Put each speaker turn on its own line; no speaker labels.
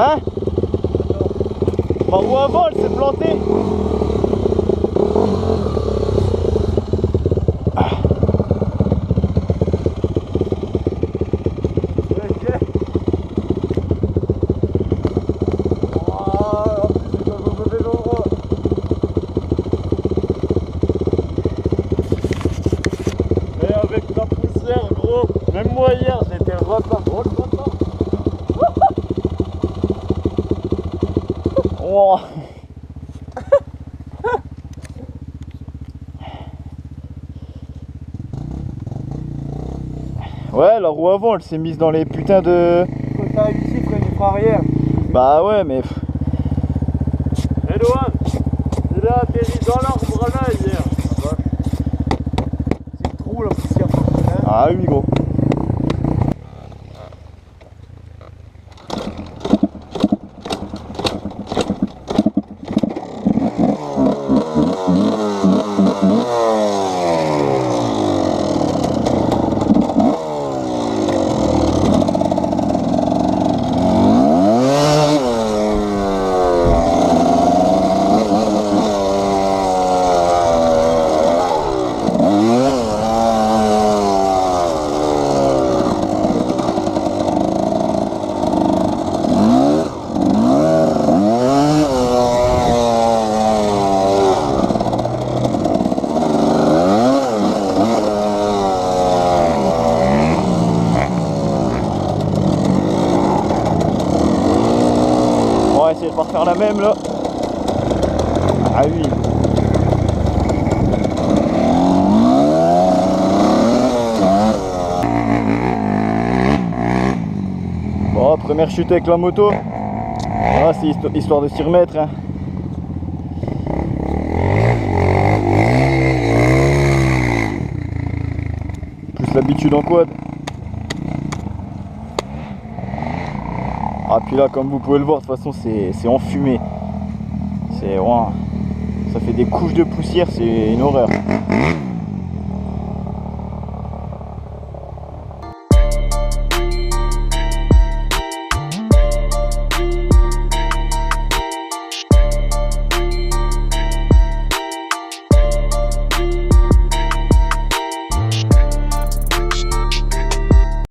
Hein? Ma roue avant, elle s'est plantée.
Même moi hier j'étais repas.
Oh. Ouais, la roue avant elle s'est mise dans les putains de...
Quand t'arrives ici, freine du frein arrière.
Bah ouais mais...
Edouard, il a atterri dans l'arbre là hier. C'est trop la poussière.
Ah oui gros. On va essayer de pas refaire la même là. Ah oui. Bon, première chute avec la moto. Ah, c'est histoire de s'y remettre. Hein. Plus l'habitude en quad. Ah puis là comme vous pouvez le voir de toute façon c'est enfumé. C'est wow. Ça fait des couches de poussière, c'est une horreur.